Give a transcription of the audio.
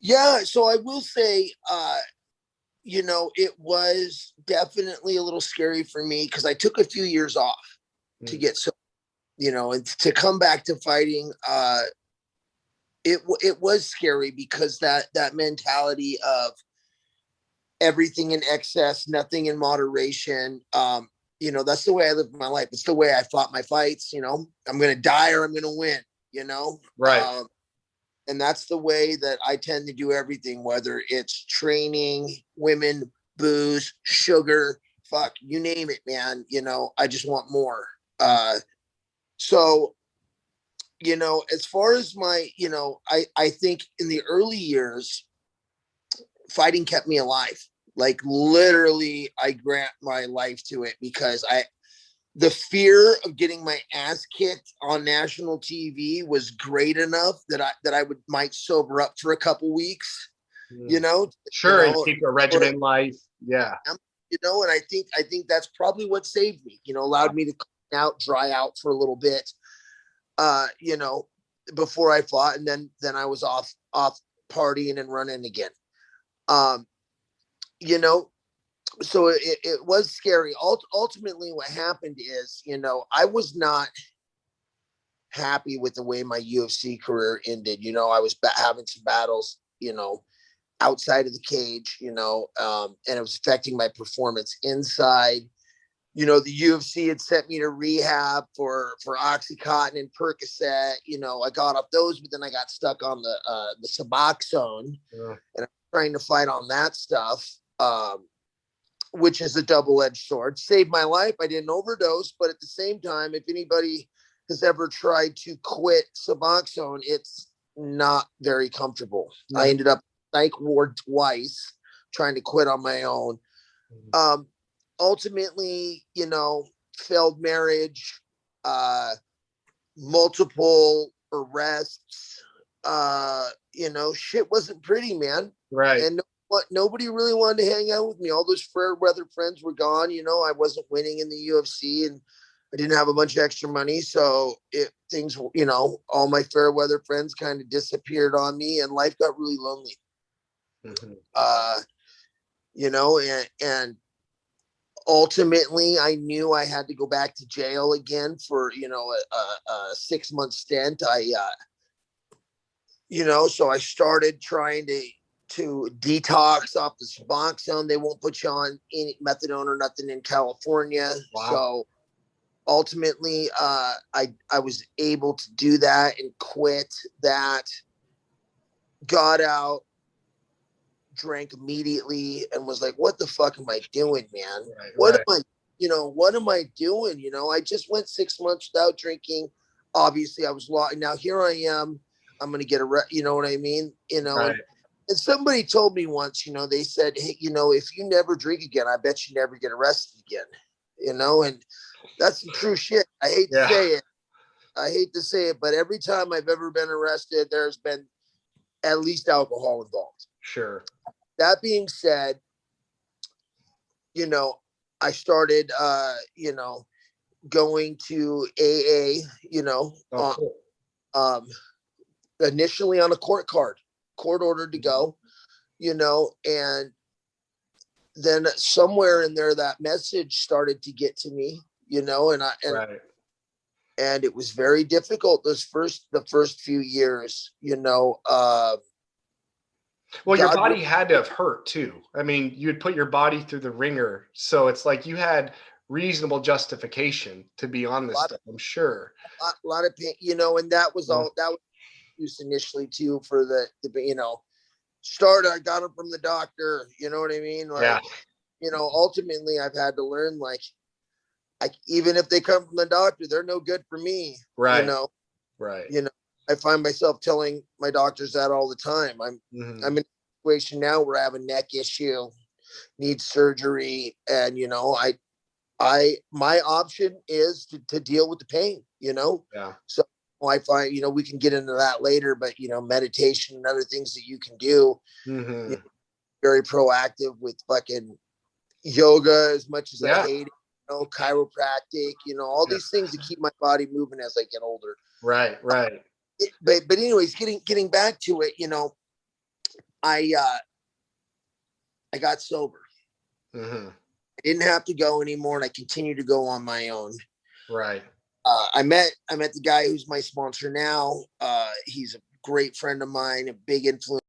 Yeah. So I will say, it was definitely a little scary for me because I took a few years off to get so, and to come back to fighting. It was scary because that mentality of everything in excess, nothing in moderation. That's the way I live my life. It's the way I fought my fights. I'm going to die or I'm going to win, Right. And that's the way that I tend to do everything, whether it's training, women, booze, sugar, fuck, you name it, man. I just want more. So, as far as my, I think in the early years, fighting kept me alive. Like literally, I grant my life to it because the fear of getting my ass kicked on national TV was great enough that I might sober up for a couple weeks, Sure, and keep a regimented life. Yeah. And I think that's probably what saved me, allowed me to clean out, dry out for a little bit, before I fought, and then I was off partying and running again. So it was scary. Ultimately, what happened is, I was not happy with the way my UFC career ended. I was having some battles, outside of the cage, and it was affecting my performance inside. The UFC had sent me to rehab for Oxycontin and Percocet. I got off those, but then I got stuck on the Suboxone, and I'm trying to fight on that stuff. Which is a double-edged sword. Saved my life. I didn't overdose, but at the same time, if anybody has ever tried to quit Suboxone, it's not very comfortable. Mm-hmm. I ended up psych ward twice trying to quit on my own. Mm-hmm. Ultimately, failed marriage, multiple arrests, shit wasn't pretty, man. Right. And nobody really wanted to hang out with me. All those fair weather friends were gone. I wasn't winning in the UFC and I didn't have a bunch of extra money. So all my fair weather friends kind of disappeared on me and life got really lonely. Mm-hmm. And ultimately I knew I had to go back to jail again for, a 6-month stint. So I started trying to detox off the Suboxone. They won't put you on any methadone or nothing in California. Wow. So ultimately, I was able to do that and quit that, got out, drank immediately and was like, what the fuck am I doing, man? Right, what am I doing? I just went 6 months without drinking. Obviously I was lost. Now here I am. I'm going to get you know what I mean? Right. And somebody told me once, they said, hey, if you never drink again, I bet you never get arrested again, and that's some true shit. I hate to say it, but every time I've ever been arrested, there's been at least alcohol involved. Sure. That being said, I started, going to AA, initially on a court ordered to go, and then somewhere in there, that message started to get to me, right. And it was very difficult the first few years, Well, your body had to have hurt too. I mean, you would put your body through the ringer. So it's like you had reasonable justification to be on this stuff, I'm sure. A lot of pain, and that was all that was used initially too for the start. I got them from the doctor, you know what I mean? Like, ultimately I've had to learn, like, even if they come from the doctor, they're no good for me. Right. Right. I find myself telling my doctors that all the time. I'm in a situation now where I have a neck issue, need surgery, and my option is to deal with the pain. Yeah. So I find we can get into that later, but meditation and other things that you can do. Mm-hmm. Very proactive with fucking yoga as much as I hate it. Chiropractic, all these things to keep my body moving as I get older. Right. But anyways, getting back to it, I got sober. Mm-hmm. I didn't have to go anymore, and I continued to go on my own. Right. I met the guy who's my sponsor now. He's a great friend of mine, a big influence